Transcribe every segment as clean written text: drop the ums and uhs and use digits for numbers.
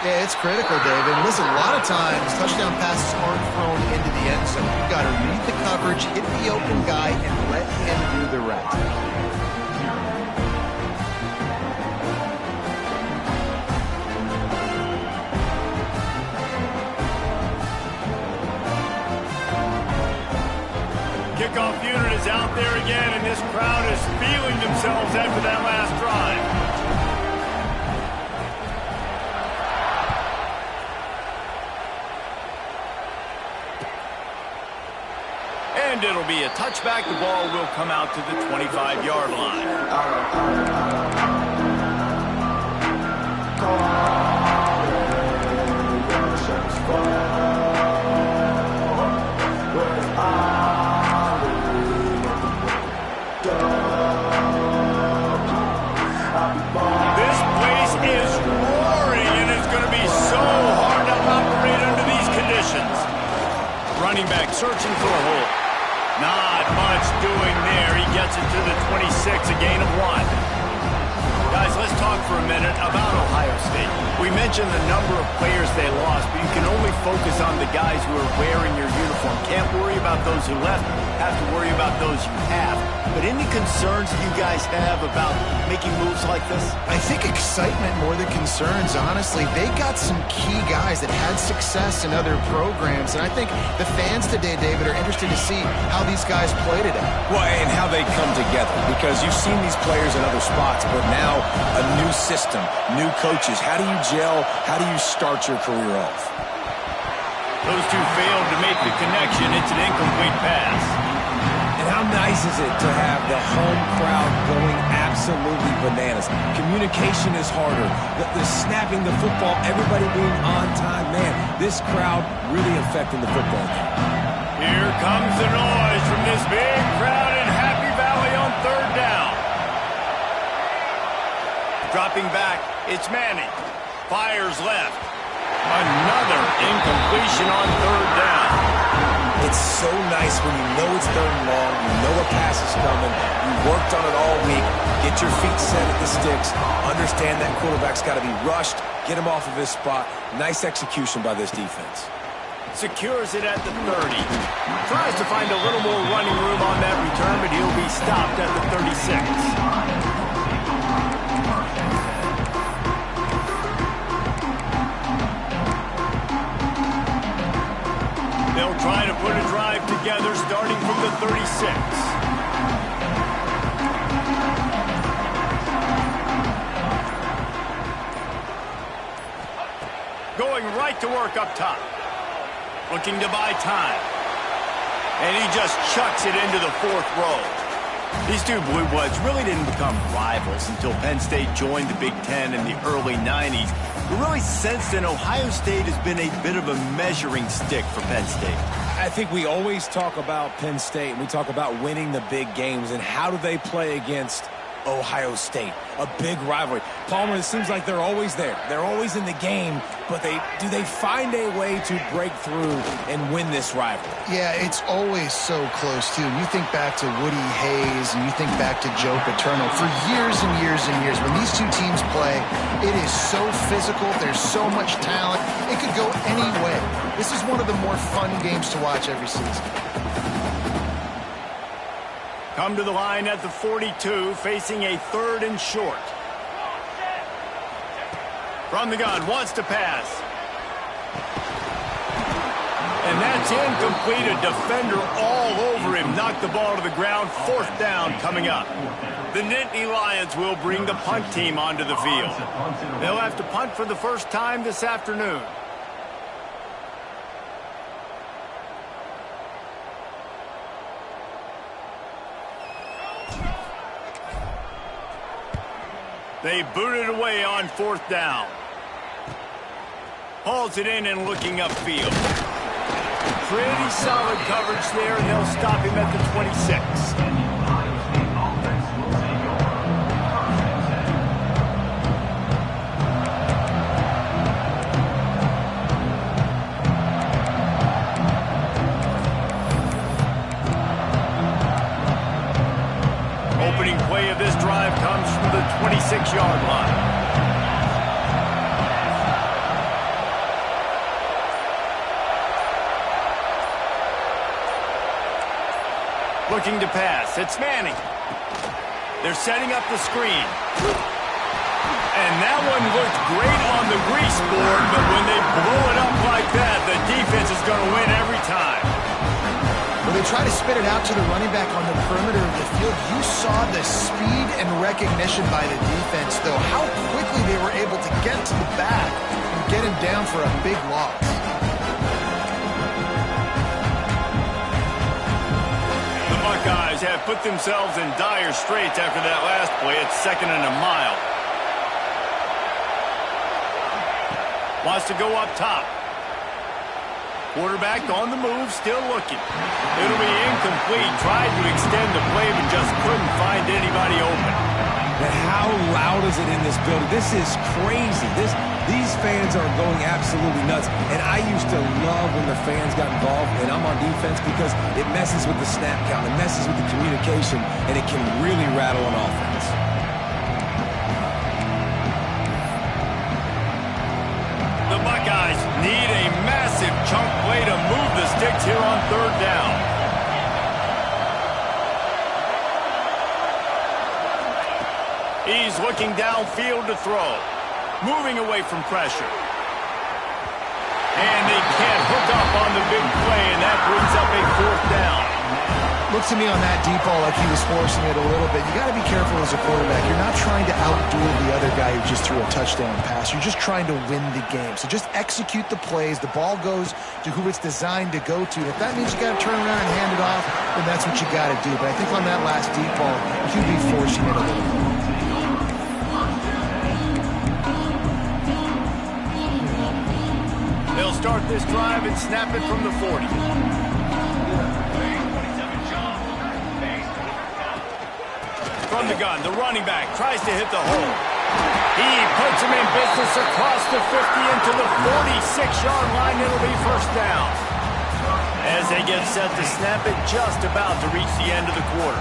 Yeah, it's critical, David. Listen, a lot of times touchdown passes aren't thrown into the end zone. You've got to read the coverage, hit the open guy, and let him do the rest. Kickoff unit is out there again, and this crowd is feeling themselves after that last drive. And it'll be a touchback. The ball will come out to the 25-yard line. This place is roaring, and it's going to be so hard to operate under these conditions. Running back searching for a hole. Not much doing there. He gets it to the 26, a gain of 1. Guys, let's talk for a minute about Ohio State. We mentioned the number of players they lost, but you can only focus on the guys who are wearing your uniform. Can't worry about those who left. Have to worry about those you have. But any concerns you guys have about making moves like this? I think excitement more than concerns, honestly. They got some key guys that had success in other programs, and I think the fans today, David, are interested to see how these guys play today. Well, and how they come together, because you've seen these players in other spots, but now a new system, new coaches. How do you gel? How do you start your career off? Those two failed to make the connection. It's an incomplete pass. And how nice is it to have the home crowd going absolutely bananas? Communication is harder. The snapping the football, everybody being on time. Man, this crowd really affecting the football game. Here comes the noise from this big crowd in Happy Valley on third down. Dropping back, it's Manning. Fires left. Another incompletion on third down. It's so nice when you know it's third and long, you know a pass is coming, you worked on it all week, get your feet set at the sticks, understand that quarterback's got to be rushed, get him off of his spot. Nice execution by this defense. Secures it at the 30. Tries to find a little more running room on that return, but he'll be stopped at the 36. They'll try to put a drive together starting from the 36. Going right to work up top. Looking to buy time. And he just chucks it into the fourth row. These two Blue Bloods really didn't become rivals until Penn State joined the Big Ten in the early 90s. We really sensed that Ohio State has been a bit of a measuring stick for Penn State. I think we always talk about Penn State, and we talk about winning the big games, and how do they play against Ohio State, a big rivalry. Palmer, it seems like they're always there. They're always in the game, but do they find a way to break through and win this rivalry? Yeah, it's always so close, too. You think back to Woody Hayes and you think back to Joe Paterno. For years and years and years, when these two teams play, it is so physical. There's so much talent. It could go any way. This is one of the more fun games to watch every season. Come to the line at the 42, facing a third and short. From the gun, wants to pass. And that's incomplete. A defender all over him. Knocked the ball to the ground. Fourth down coming up. The Nittany Lions will bring the punt team onto the field. They'll have to punt for the first time this afternoon. They boot it away on fourth down. Hauls it in and looking upfield. Pretty solid coverage there, and they'll stop him at the 26. Opening play of this drive comes from the 26-yard line. Looking to pass. It's Manning. They're setting up the screen. And that one looked great on the grease board, but when they blow it up like that, the defense is going to win every time. When they try to spit it out to the running back on the perimeter of the field, you saw the speed and recognition by the defense, though, how quickly they were able to get to the back and get him down for a big loss. The Buckeyes have put themselves in dire straits after that last play. It's 2nd and a mile. Wants to go up top. Quarterback on the move, still looking. It'll be incomplete. Tried to extend the play, but just couldn't find anybody open. But how loud is it in this building? This is crazy. These fans are going absolutely nuts. And I used to love when the fans got involved, and I'm on defense, because it messes with the snap count. It messes with the communication, and it can really rattle an offense. The Buckeyes need a massive chunk play to move the sticks here on 3rd down. He's looking downfield to throw. Moving away from pressure. And they can't hook up on the big play, and that brings up a 4th down. Looks to me on that deep ball like he was forcing it a little bit. You got to be careful as a quarterback. You're not trying to outduel the other guy who just threw a touchdown pass. You're just trying to win the game. So just execute the plays. The ball goes to who it's designed to go to. If that means you got to turn around and hand it off, then that's what you got to do. But I think on that last deep ball, QB forcing it a little bit. They'll start this drive and snap it from the 40. From the gun, the running back tries to hit the hole. He puts him in business across the 50 into the 46-yard line. It'll be 1st down. As they get set to snap it, just about to reach the end of the quarter.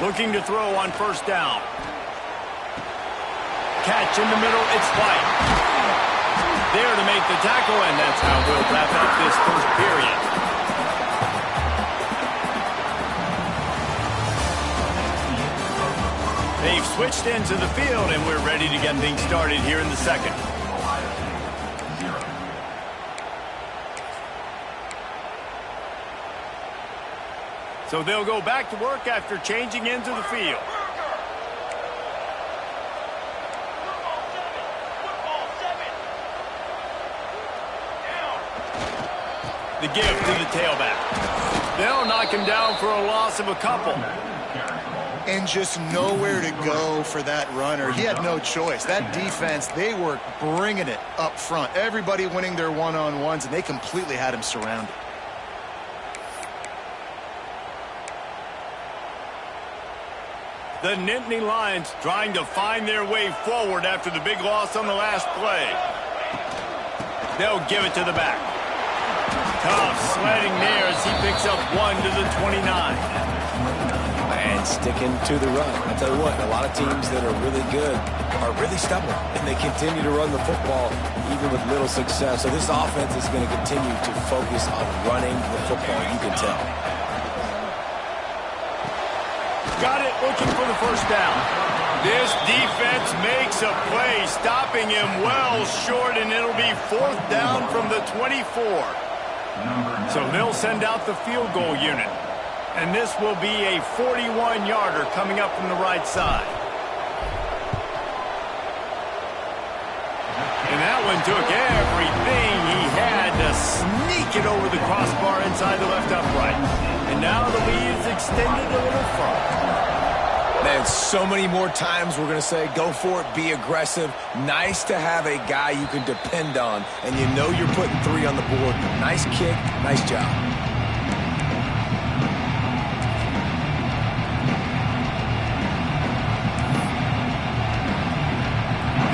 Looking to throw on 1st down. Catch in the middle, it's White. There to make the tackle, and that's how we'll wrap up this 1st period. They've switched into the field, and we're ready to get things started here in the 2nd. So they'll go back to work after changing into the field. The give to the tailback. They'll knock him down for a loss of a couple. And just nowhere to go for that runner. He had no choice. That defense, they were bringing it up front. Everybody winning their one-on-ones, and they completely had him surrounded. The Nittany Lions trying to find their way forward after the big loss on the last play. They'll give it to the back. Tough sledding there as he picks up 1 to the 29. And sticking to the run. I'll tell you what, a lot of teams that are really good are really stubborn, and they continue to run the football even with little success. So this offense is going to continue to focus on running the football, you can tell. Got it, looking for the 1st down. This defense makes a play, stopping him well short, and it'll be 4th down from the 24. So they'll send out the field goal unit. And this will be a 41-yarder coming up from the right side. And that one took everything he had to sneak it over the crossbar inside the left upright. And now the lead is extended a little further. Man, so many more times we're going to say, go for it, be aggressive. Nice to have a guy you can depend on, and you know you're putting 3 on the board. Nice kick, nice job.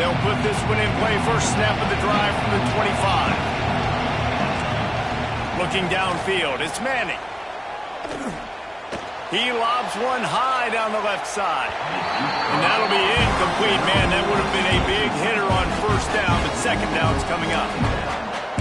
They'll put this one in play. First snap of the drive from the 25. Looking downfield, it's Manning. He lobs one high down the left side. And that'll be incomplete. Man, that would have been a big hitter on first down, but second down's coming up.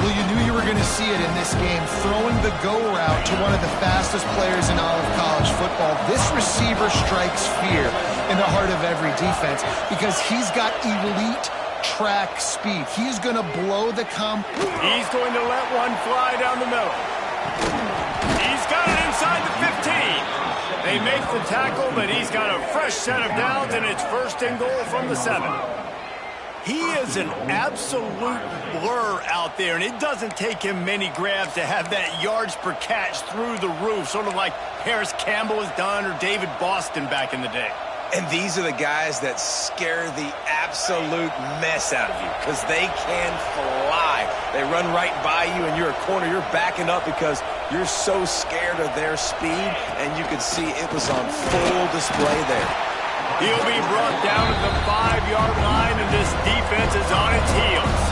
Well, you knew you were going to see it in this game, throwing the go route to one of the fastest players in all of college football. This receiver strikes fear in the heart of every defense because he's got elite track speed. He's going to blow the He's going to let one fly down the middle. He's got it inside the 15. They make the tackle, but he's got a fresh set of downs, and it's first and goal from the 7. He is an absolute blur out there, and it doesn't take him many grabs to have that yards per catch through the roof, sort of like Harris Campbell has done or David Boston back in the day. And these are the guys that scare the absolute mess out of you because they can fly. They run right by you, and you're a corner. You're backing up because you're so scared of their speed, and you can see it was on full display there. He'll be brought down at the 5-yard line, and this defense is on its heels.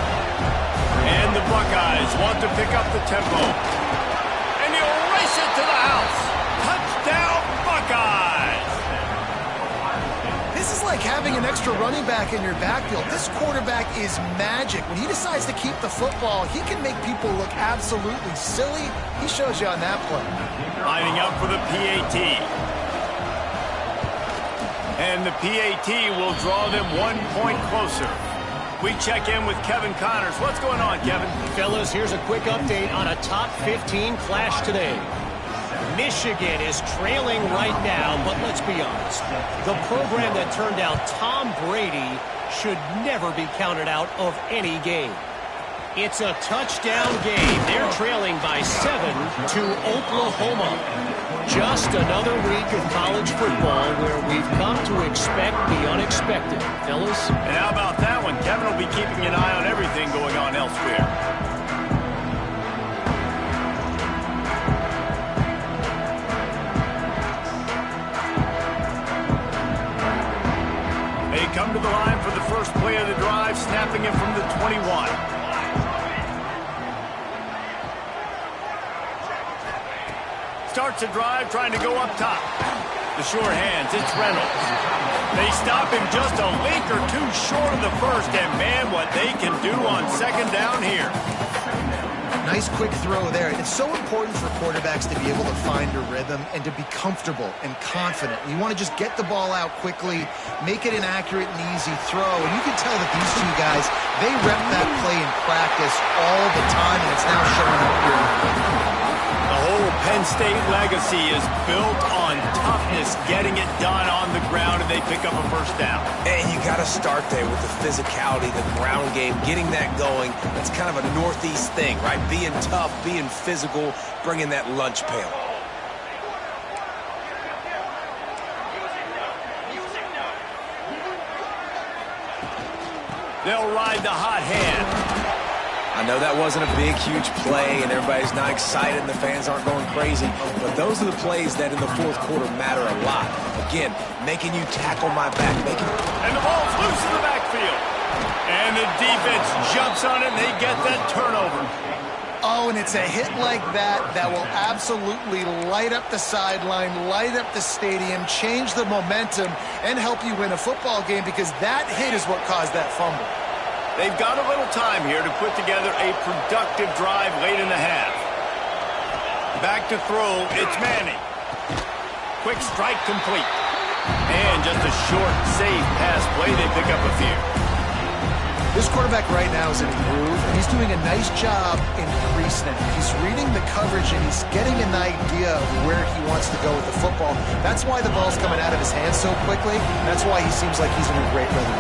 And the Buckeyes want to pick up the tempo. And he'll race it to the house. Touchdown, Buckeyes! This is like having an extra running back in your backfield. This quarterback is magic. When he decides to keep the football, he can make people look absolutely silly. He shows you on that play. Lining up for the PAT. And the PAT will draw them 1 point closer. We check in with Kevin Connors. What's going on, Kevin? Fellas, here's a quick update on a top 15 clash today. Michigan is trailing right now, but let's be honest. The program that turned out Tom Brady should never be counted out of any game. It's a touchdown game. They're trailing by 7 to Oklahoma. Just another week of college football where we've come to expect the unexpected, fellas. And how about that one? Kevin will be keeping an eye on everything going on elsewhere. They come to the line for the first play of the drive, snapping it from the 21. Starts a drive, trying to go up top. The sure hands, it's Reynolds. They stop him just a link or two short of the first, and man, what they can do on second down here. Nice quick throw there. It's so important for quarterbacks to be able to find a rhythm and to be comfortable and confident. You want to just get the ball out quickly, make it an accurate and easy throw. And you can tell that these two guys, they rep that play in practice all the time, and it's now showing up here. The whole Penn State legacy is built on toughness, getting it done on the ground, and they pick up a first down. And you got to start there with the physicality, the ground game, getting that going. That's kind of a Northeast thing, right? Being tough, being physical, bringing that lunch pail. They'll ride the hot hand. I know that wasn't a big, huge play, and everybody's not excited, and the fans aren't going crazy, but those are the plays that in the fourth quarter matter a lot. Again, making you tackle my back. And the ball's loose in the backfield. And the defense jumps on it, and they get that turnover. Oh, and it's a hit like that that will absolutely light up the sideline, light up the stadium, change the momentum, and help you win a football game because that hit is what caused that fumble. They've got a little time here to put together a productive drive late in the half. Back to throw, it's Manning. Quick strike complete. And just a short, safe pass play, they pick up a few. This quarterback right now is in a groove, and he's doing a nice job in crease now. He's reading the coverage, and he's getting an idea of where he wants to go with the football. That's why the ball's coming out of his hands so quickly. That's why he seems like he's in a great rhythm.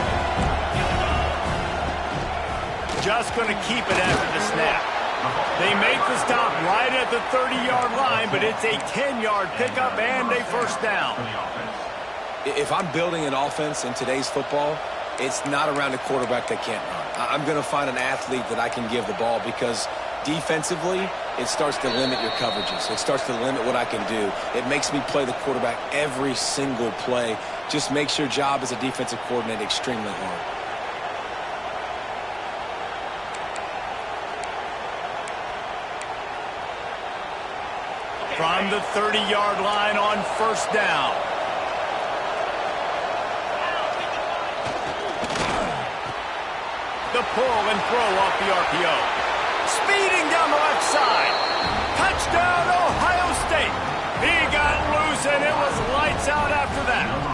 Just going to keep it after the snap. They make the stop right at the 30-yard line, but it's a 10-yard pickup and a first down. If I'm building an offense in today's football, it's not around a quarterback that can't run. I'm going to find an athlete that I can give the ball because defensively, it starts to limit your coverages. It starts to limit what I can do. It makes me play the quarterback every single play. Just makes your job as a defensive coordinator extremely hard. From from the 30-yard line on first down. The pull and throw off the RPO. Speeding down the left side. Touchdown, Ohio State. He got loose, and it was lights out after that.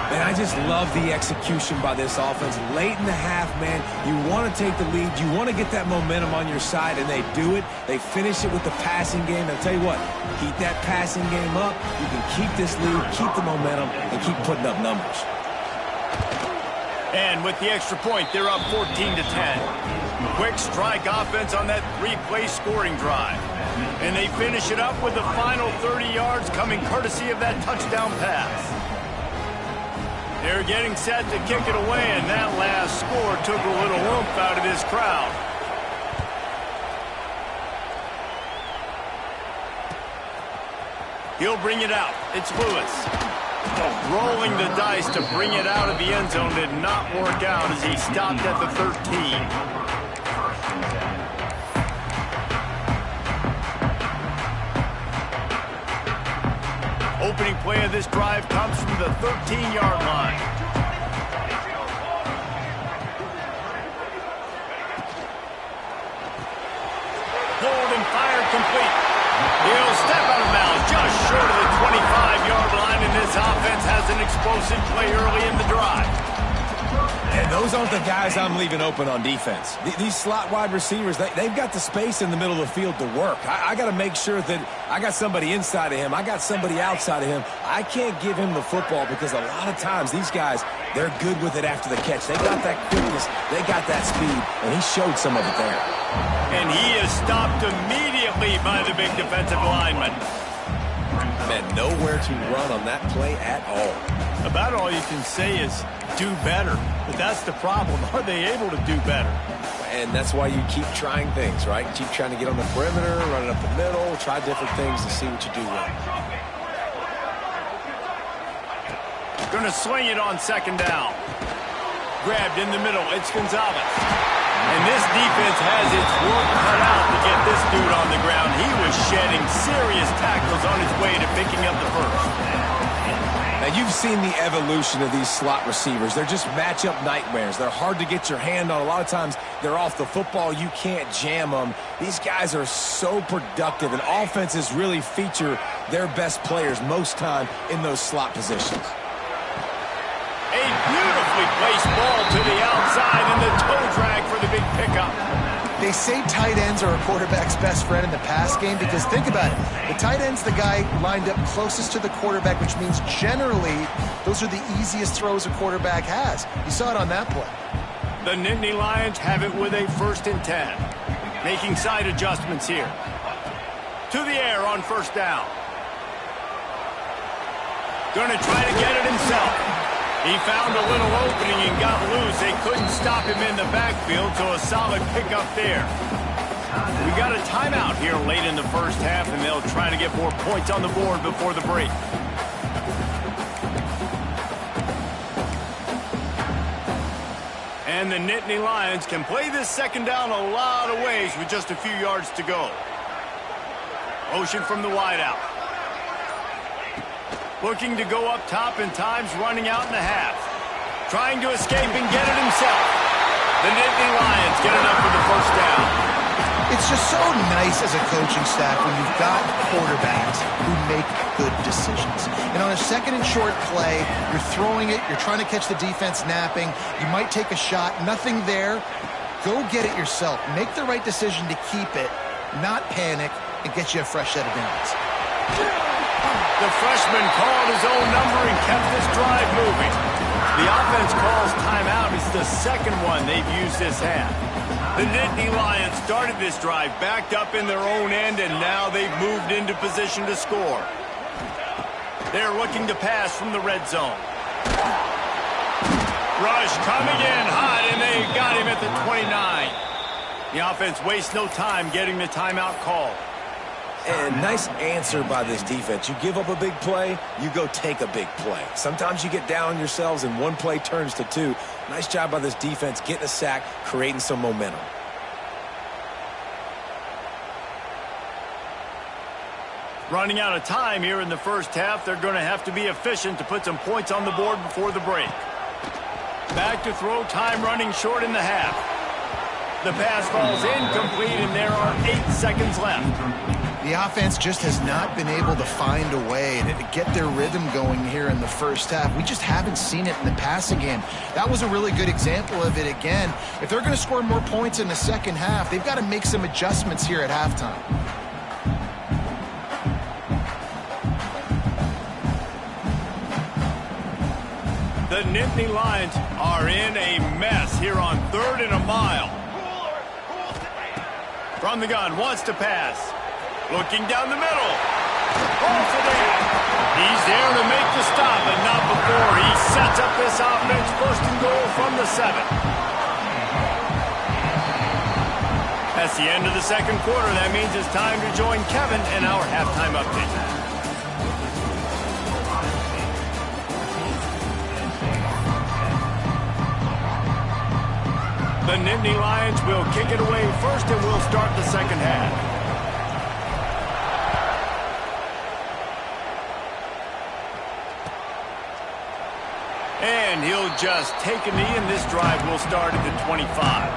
And I just love the execution by this offense. Late in the half, man, you want to take the lead. You want to get that momentum on your side, and they do it. They finish it with the passing game. And I'll tell you what, keep that passing game up. You can keep this lead, keep the momentum, and keep putting up numbers. And with the extra point, they're up 14-10. Quick strike offense on that three-play scoring drive. And they finish it up with the final 30 yards coming courtesy of that touchdown pass. They're getting set to kick it away, and that last score took a little oomph out of this crowd. He'll bring it out. It's Lewis. Rolling the dice to bring it out of the end zone did not work out as he stopped at the 13. Opening play of this drive comes from the 13-yard line. Pulled and fired complete. He'll step out of bounds just short of the 25-yard line, and this offense has an explosive play early in the drive. And those aren't the guys I'm leaving open on defense. These slot wide receivers, they've got the space in the middle of the field to work. I got to make sure that I got somebody inside of him. I got somebody outside of him. I can't give him the football because a lot of times these guys, they're good with it after the catch. They got that quickness. They got that speed, and he showed some of it there. And he is stopped immediately by the big defensive lineman. Man, nowhere to run on that play at all. About all you can say is do better. But that's the problem. Are they able to do better? And that's why you keep trying things, right? Keep trying to get on the perimeter, run it up the middle, try different things to see what you do well. Going to swing it on second down. Grabbed in the middle. It's Gonzalez. And this defense has its work cut out to get this dude on the ground. He was shedding serious tackles on his way to picking up the first. Now, you've seen the evolution of these slot receivers. They're just matchup nightmares. They're hard to get your hand on. A lot of times, they're off the football. You can't jam them. These guys are so productive, and offenses really feature their best players most time in those slot positions. A beautifully placed ball to the outside, and the toe drag for the big pickup. They say tight ends are a quarterback's best friend in the pass game because think about it. The tight end's the guy lined up closest to the quarterback, which means generally those are the easiest throws a quarterback has. You saw it on that play. The Nittany Lions have it with a 1st and 10. Making side adjustments here. To the air on first down. Going to try to get it himself. He found a little opening and got loose. They couldn't stop him in the backfield, so a solid pickup there. We got a timeout here late in the first half, and they'll try to get more points on the board before the break. And the Nittany Lions can play this second down a lot of ways with just a few yards to go. Motion from the wideout. Looking to go up top, and time's running out in the half. Trying to escape and get it himself. The Nittany Lions get enough for the first down. It's just so nice as a coaching staff when you've got quarterbacks who make good decisions. And on a second and short play, you're throwing it, you're trying to catch the defense napping, you might take a shot, nothing there. Go get it yourself. Make the right decision to keep it, not panic, and get you a fresh set of downs. The freshman called his own number and kept this drive moving. The offense calls timeout. It's the second one they've used this half. The Nittany Lions started this drive, backed up in their own end, and now they've moved into position to score. They're looking to pass from the red zone. Rush coming in hot, and they got him at the 29. The offense wastes no time getting the timeout called. And nice answer by this defense. You give up a big play, you go take a big play. Sometimes you get down on yourselves and one play turns to two. Nice job by this defense getting a sack, creating some momentum. Running out of time here in the first half. They're going to have to be efficient to put some points on the board before the break. Back to throw, time running short in the half. The pass falls incomplete, and there are 8 seconds left. The offense just has not been able to find a way to get their rhythm going here in the first half. We just haven't seen it in the passing game. That was a really good example of it again. If they're going to score more points in the second half, they've got to make some adjustments here at halftime. The Nittany Lions are in a mess here on 3rd and a mile. From the gun, wants to pass. Looking down the middle. Holds it in. He's there to make the stop, but not before. He sets up this offense 1st and goal from the 7. That's the end of the second quarter. That means it's time to join Kevin in our halftime update. The Nittany Lions will kick it away first, and we'll start the second half. And he'll just take a knee, and this drive will start at the 25.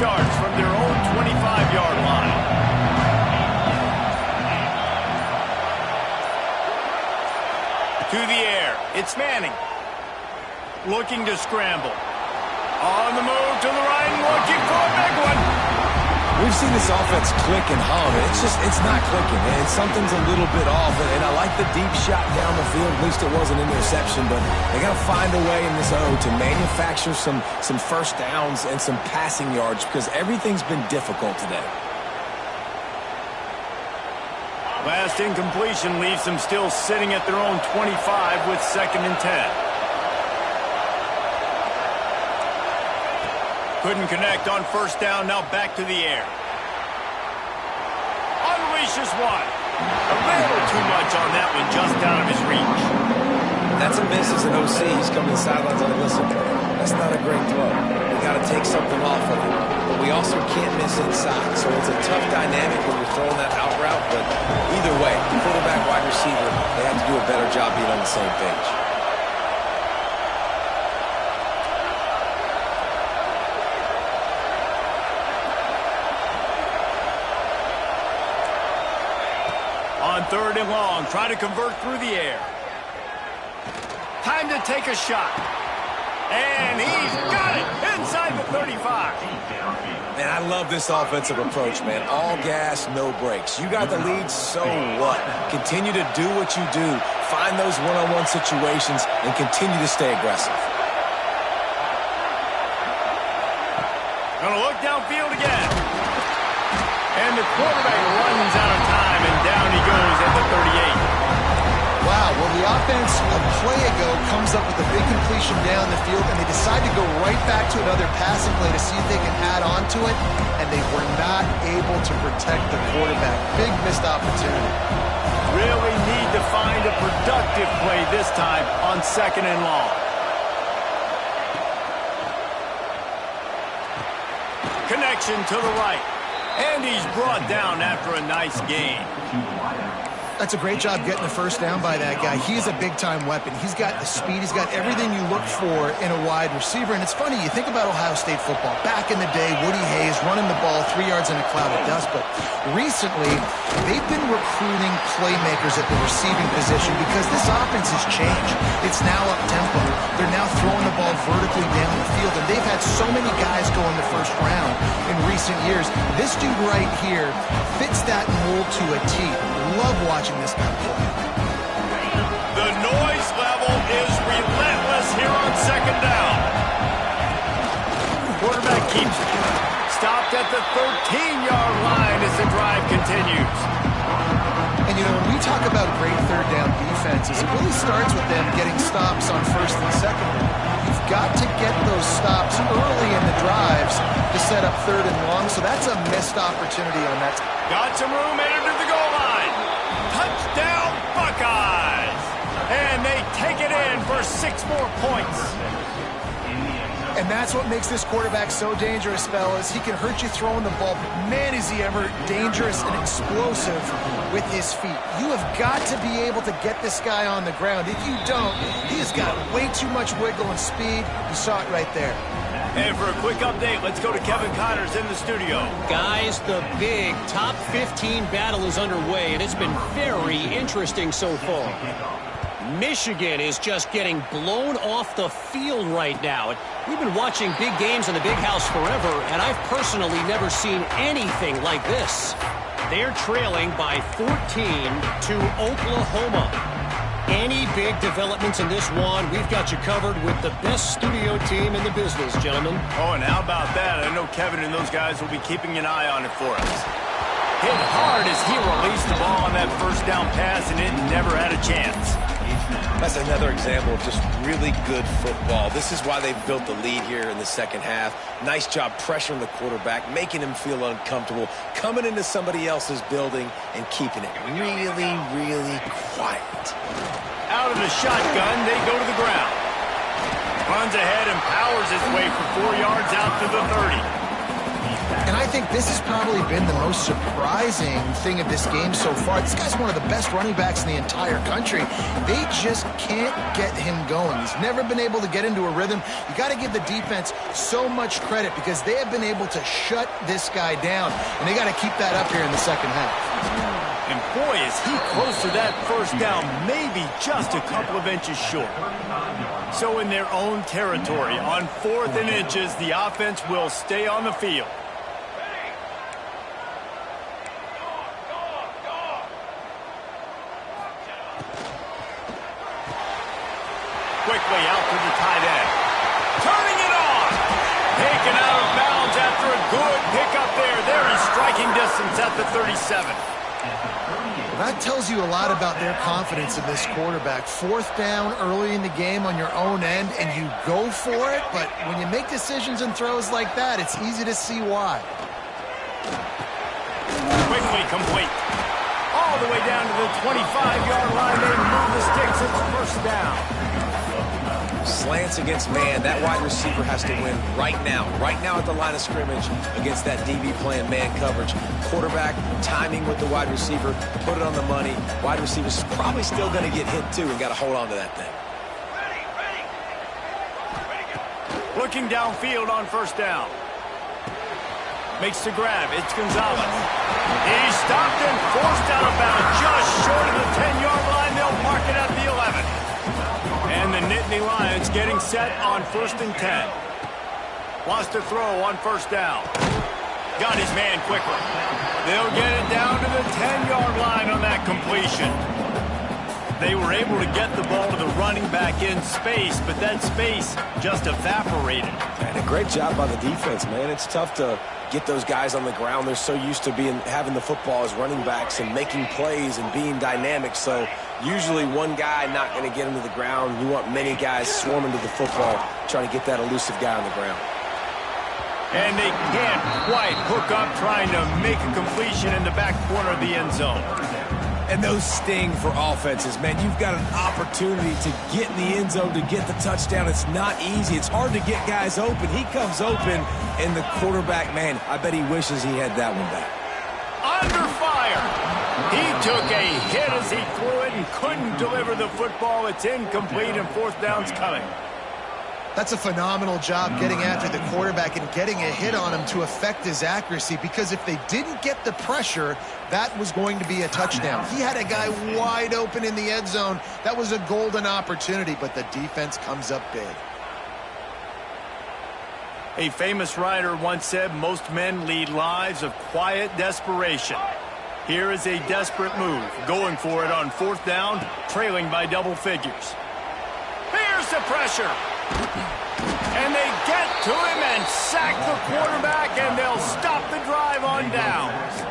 Starts from their own 25-yard line. To the air. It's Manning. Looking to scramble. On the move to the right, looking for a big one. We've seen this offense click and hum. It's not clicking. And something's a little bit off. And I like the deep shot down the field. At least it wasn't an interception. But they got to find a way in this O to manufacture some first downs and some passing yards because everything's been difficult today. Last incompletion leaves them still sitting at their own 25 with 2nd and 10. Couldn't connect on first down, now back to the air. Unleashes one. A little too much on that one, just out of his reach. That's a miss as an OC. He's coming to the sidelines like, listen, that's not a great throw. We got to take something off of it. But we also can't miss inside. So it's a tough dynamic when you're throwing that out route. But either way, quarterback, wide receiver, they have to do a better job being on the same page. On 3rd and long, try to convert through the air. Time to take a shot. And he's got it inside the 35. Man, I love this offensive approach, man. All gas, no brakes. You got the lead, so what? Continue to do what you do. Find those one-on-one situations and continue to stay aggressive. Gonna look downfield again. And the quarterback runs out of time, and down he goes at the 38. Wow, well, the offense a play ago comes up with a big completion down the field, and they decide to go right back to another passing play to see if they can add on to it, and they were not able to protect the quarterback. Big missed opportunity. Really need to find a productive play this time on 2nd and long. Connection to the right. And he's brought down after a nice gain. That's a great job getting the first down by that guy. He's a big-time weapon. He's got the speed. He's got everything you look for in a wide receiver. And it's funny, you think about Ohio State football. Back in the day, Woody Hayes running the ball 3 yards in a cloud of dust. But recently, they've been recruiting playmakers at the receiving position because this offense has changed. It's now up-tempo. They're now throwing the ball vertically down the field. And they've had so many guys go in the first round in recent years. This dude right here fits that mold to a T. Love watching this guy play. The noise level is relentless here on 2nd down. Quarterback keeps it. Stopped at the 13-yard line as the drive continues. And, you know, when we talk about great third down defenses, it really starts with them getting stops on 1st and 2nd. You've got to get those stops early in the drives to set up 3rd and long, so that's a missed opportunity on that. Got some room, headed to the goal line. for 6 more points. And that's what makes this quarterback so dangerous, fellas. He can hurt you throwing the ball, but man, is he ever dangerous and explosive with his feet. You have got to be able to get this guy on the ground. If you don't, he's got way too much wiggle and speed. You saw it right there. And for a quick update, let's go to Kevin Connors in the studio. Guys, the big top 15 battle is underway, and it's been very interesting so far. Michigan is just getting blown off the field right now. We've been watching big games in the Big House forever, and I've personally never seen anything like this. They're trailing by 14 to Oklahoma. Any big developments in this one, we've got you covered with the best studio team in the business, gentlemen. Oh, and how about that? I know Kevin and those guys will be keeping an eye on it for us. Hit hard as he released the ball on that first down pass, and it never had a chance. That's another example of just really good football. This is why they built the lead here in the second half. Nice job pressuring the quarterback, making him feel uncomfortable, coming into somebody else's building and keeping it really, really quiet. Out of the shotgun, they go to the ground. Runs ahead and powers his way for 4 yards out to the 30. And I think this has probably been the most surprising thing of this game so far. This guy's one of the best running backs in the entire country. They just can't get him going. He's never been able to get into a rhythm. You got to give the defense so much credit because they have been able to shut this guy down. And they got to keep that up here in the second half. And boy, is he close to that first down, maybe just a couple of inches short. So in their own territory, on 4th and inches, the offense will stay on the field. Quickly out to the tight end. Turning it on. Taken out of bounds after a good pickup there. They're in striking distance at the 37. That tells you a lot about their confidence in this quarterback. 4th down early in the game on your own end, and you go for it. But when you make decisions and throws like that, it's easy to see why. Quickly complete. All the way down to the 25-yard line. They move the sticks. It's first down. Slants against man. That wide receiver has to win right now at the line of scrimmage against that DB playing man coverage. Quarterback, timing with the wide receiver, put it on the money. Wide receiver's probably still going to get hit too and got to hold on to that thing. Looking downfield on first down. Makes the grab. It's Gonzalez. He's stopped and forced out of bounds just short of the 10-yard line. They'll mark it at the 11. And the Nittany Lions getting set on 1st and 10. Wants to throw on first down. Got his man quickly. They'll get it down to the 10-yard line on that completion. They were able to get the ball to the running back in space, but that space just evaporated. And a great job by the defense, man. It's tough to get those guys on the ground. They're so used to having the football as running backs and making plays and being dynamic. So usually one guy not going to get him to the ground. You want many guys swarming to the football, trying to get that elusive guy on the ground. And they can't quite hook up trying to make a completion in the back corner of the end zone. And those sting for offenses, man. You've got an opportunity to get in the end zone, to get the touchdown. It's not easy. It's hard to get guys open. He comes open, and the quarterback, man, I bet he wishes he had that one back. Under fire. He took a hit as he threw it and couldn't deliver the football. It's incomplete, and 4th down's coming. That's a phenomenal job getting after the quarterback and getting a hit on him to affect his accuracy, because if they didn't get the pressure, that was going to be a touchdown. He had a guy wide open in the end zone. That was a golden opportunity, but the defense comes up big. A famous writer once said, most men lead lives of quiet desperation. Here is a desperate move, going for it on 4th down, trailing by double figures. Here's the pressure. And they get to him and sack the quarterback, and they'll stop the drive on downs.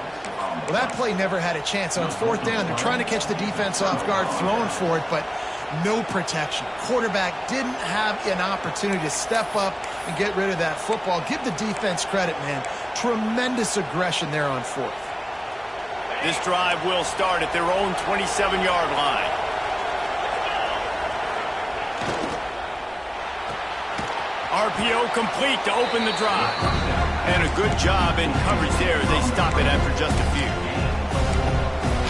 Well, that play never had a chance. On 4th down, they're trying to catch the defense off guard, throwing for it, but no protection. Quarterback didn't have an opportunity to step up and get rid of that football. Give the defense credit, man. Tremendous aggression there on 4th. This drive will start at their own 27-yard line. RPO complete to open the drive. And a good job in coverage there. They stop it after just a few.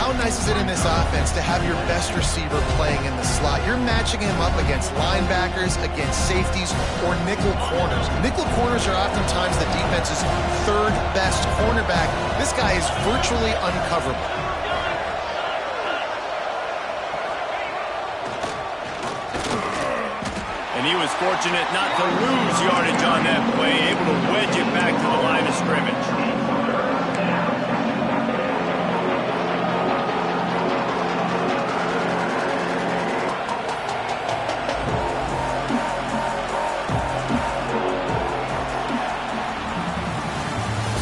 How nice is it in this offense to have your best receiver playing in the slot? You're matching him up against linebackers, against safeties, or nickel corners. Nickel corners are oftentimes the defense's third best cornerback. This guy is virtually uncoverable. And he was fortunate not to lose yardage on that play, able to wedge it back to the line of scrimmage.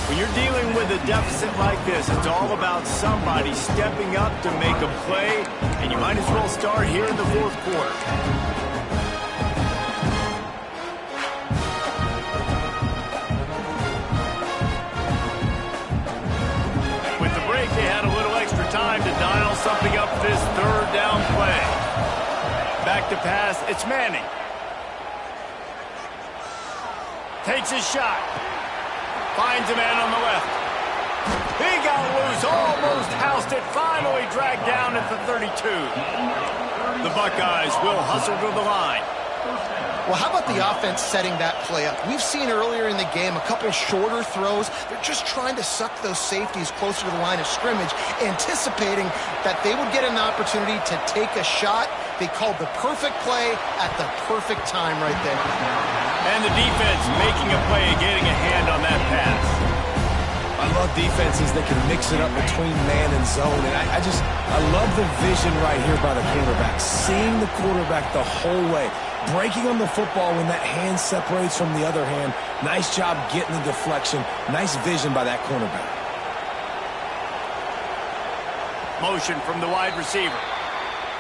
When you're dealing with a deficit like this, it's all about somebody stepping up to make a play, and you might as well start here in the fourth quarter. They had a little extra time to dial something up this third down play. Back to pass, it's Manning. Takes his shot. Finds a man on the left. He got loose, almost housed it, finally dragged down at the 32. The Buckeyes will hustle to the line. Well, how about the offense setting that play up? We've seen earlier in the game a couple shorter throws. They're just trying to suck those safeties closer to the line of scrimmage, anticipating that they would get an opportunity to take a shot. They called the perfect play at the perfect time right there. And the defense making a play and getting a hand on that pass. I love defenses that can mix it up between man and zone, and I love the vision right here by the quarterback, seeing the quarterback the whole way, breaking on the football when that hand separates from the other hand. Nice job getting the deflection. Nice vision by that cornerback. Motion from the wide receiver.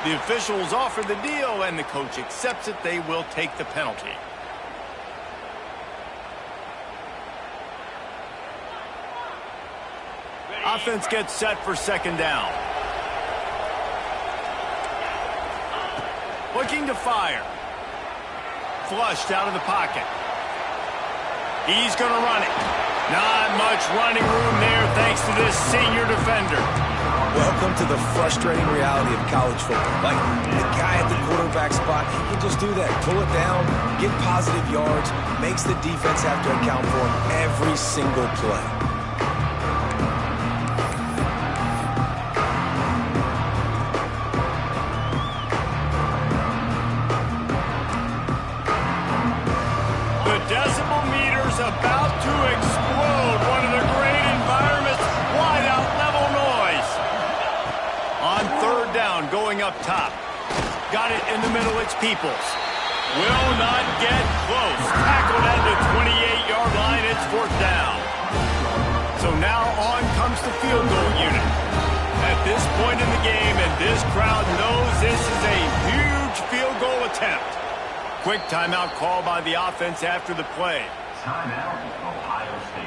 The officials offer the deal, and the coach accepts it. They will take the penalty. Offense gets set for second down. Looking to fire. Flushed out of the pocket. He's going to run it. Not much running room there thanks to this senior defender. Welcome to the frustrating reality of college football. Like, the guy at the quarterback spot, he can just do that. Pull it down, get positive yards, makes the defense have to account for him every single play. About to explode. One of the great environments. Wide out level noise. On third down, going up top. Got it in the middle. It's Peoples. Will not get close. Tackled at the 28-yard line. It's fourth down. So now on comes the field goal unit. At this point in the game, and this crowd knows this is a huge field goal attempt. Quick timeout call by the offense after the play. Timeout, Ohio State.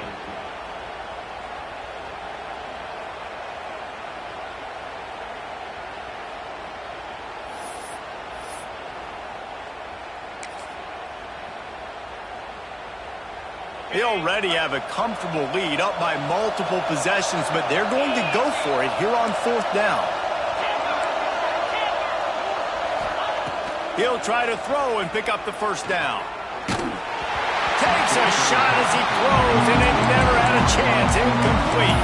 They already have a comfortable lead, up by multiple possessions, but they're going to go for it here on fourth down. He'll try to throw and pick up the first down. Takes a shot as he throws, and it never had a chance. Incomplete.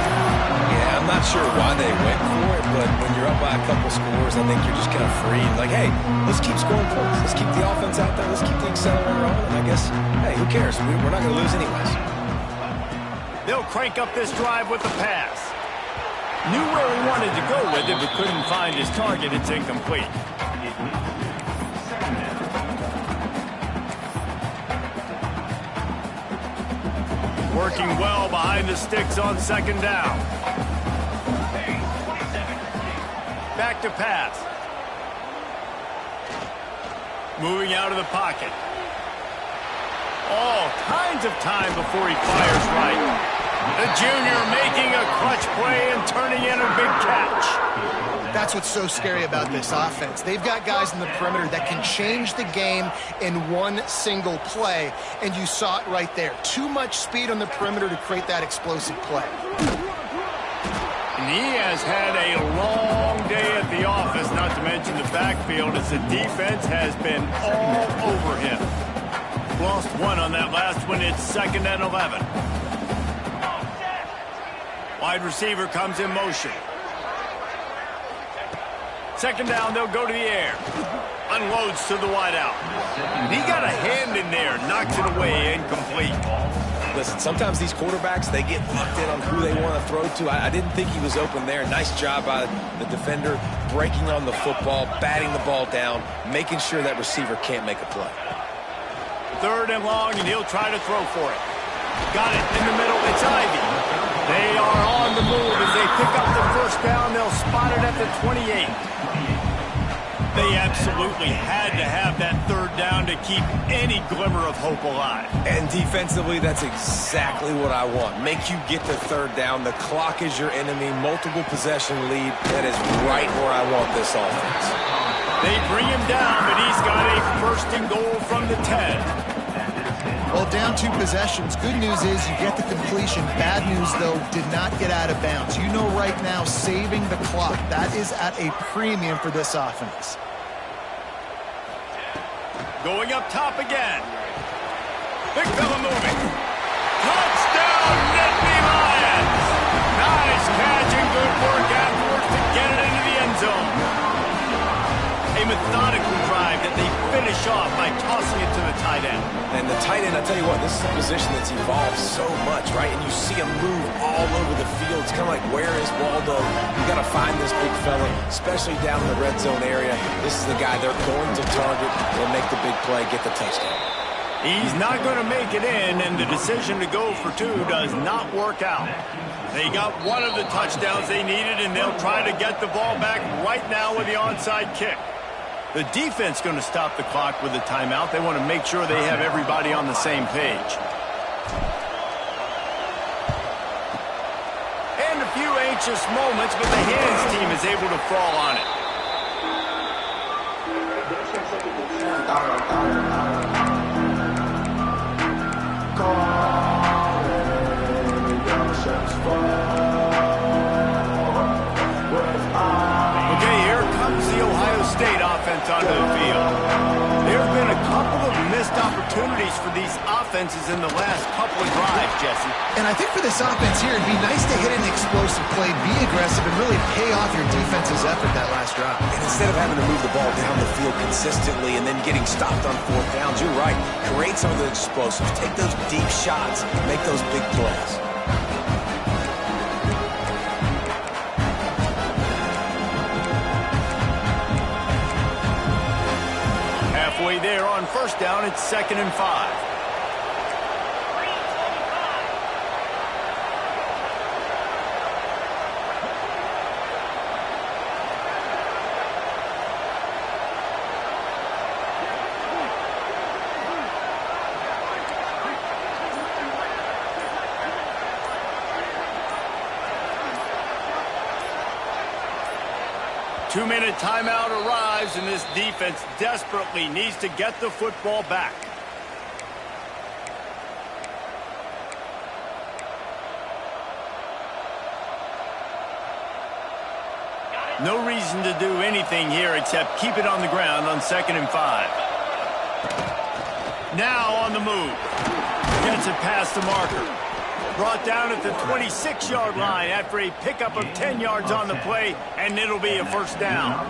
Yeah, I'm not sure why they went for it, but when you're up by a couple scores, I think you're just kind of free. Like, hey, let's keep scoring points. Let's keep the offense out there. Let's keep the accelerator on. And I guess, hey, who cares? We're not going to lose anyways. They'll crank up this drive with the pass. Knew where he wanted to go with it, but couldn't find his target. It's incomplete. Working well behind the sticks on second down. Back to pass. Moving out of the pocket. All kinds of time before he fires right. The junior making a clutch play and turning in a big catch. That's what's so scary about this offense. They've got guys in the perimeter that can change the game in one single play, and you saw it right there. Too much speed on the perimeter to create that explosive play. And he has had a long day at the office, not to mention the backfield, as the defense has been all over him. Lost one on that last one. It's 2nd and 11. Wide receiver comes in motion. 2nd down, they'll go to the air. Unloads to the wideout. He got a hand in there, knocks it away, incomplete. Listen, sometimes these quarterbacks, they get locked in on who they want to throw to. I didn't think he was open there. Nice job by the defender, breaking on the football, batting the ball down, making sure that receiver can't make a play. 3rd and long, and he'll try to throw for it. Got it in the middle. It's Ivy. They are on the move as they pick up the 1st down. They'll spot it at the 28. They absolutely had to have that 3rd down to keep any glimmer of hope alive. And defensively, that's exactly what I want. Make you get the 3rd down. The clock is your enemy. Multiple possession lead. That is right where I want this offense. They bring him down, but he's got a 1st and goal from the 10. Well, down 2 possessions. Good news is you get the completion. Bad news, though, did not get out of bounds. You know right now, saving the clock, that is at a premium for this offense. Going up top again. Big fella moving. Touchdown, Nittany Lions! Nice catch and good work afterwards to get it into the end zone. A methodical drive that they finish off by tossing it to the tight end. And the tight end, I tell you what, this is a position that's evolved so much, right? And you see him move all over the field. It's kind of like, where is Waldo? You got to find this big fella, especially down in the red zone area. This is the guy they're going to target and make the big play, get the touchdown. He's not going to make it in, and the decision to go for 2 does not work out. They got one of the touchdowns they needed, and they'll try to get the ball back right now with the onside kick. The defense going to stop the clock with a timeout. They want to make sure they have everybody on the same page. And a few anxious moments, but the hands team is able to fall on it. Okay, here comes the Ohio State offense onto the field. There have been a couple of missed opportunities for these offenses in the last couple of drives, Jesse. And I think for this offense here, it'd be nice to hit an explosive play, be aggressive, and really pay off your defense's effort that last drive. And instead of having to move the ball down the field consistently and then getting stopped on 4th downs, you're right. Create some of the explosives. Take those deep shots. Make those big plays. Halfway there on 1st down, it's 2nd and 5. Two-minute timeout arrives, and this defense desperately needs to get the football back. No reason to do anything here except keep it on the ground on 2nd and 5. Now on the move. Gets it past the marker. Brought down at the 26-yard line after a pickup of 10 yards on the play, and it'll be a 1st down.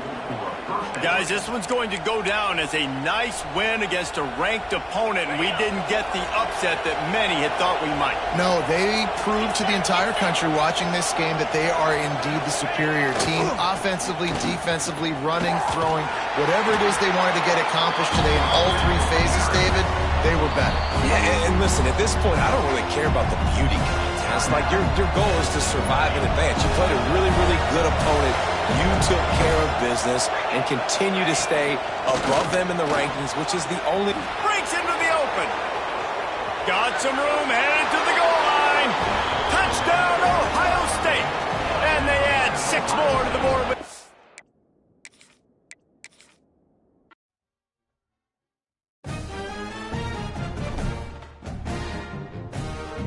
Guys, this one's going to go down as a nice win against a ranked opponent, and we didn't get the upset that many had thought we might. No, they proved to the entire country watching this game that they are indeed the superior team. Offensively, defensively, running, throwing, whatever it is they wanted to get accomplished today in all 3 phases, David, they were better. Yeah, and listen, at this point, I don't really care about the beauty contest. Like, your goal is to survive and advance. You played a really, really good opponent. You took care of business and continue to stay above them in the rankings, which is the only... Breaks into the open. Got some room, headed to the goal line. Touchdown! more to the board.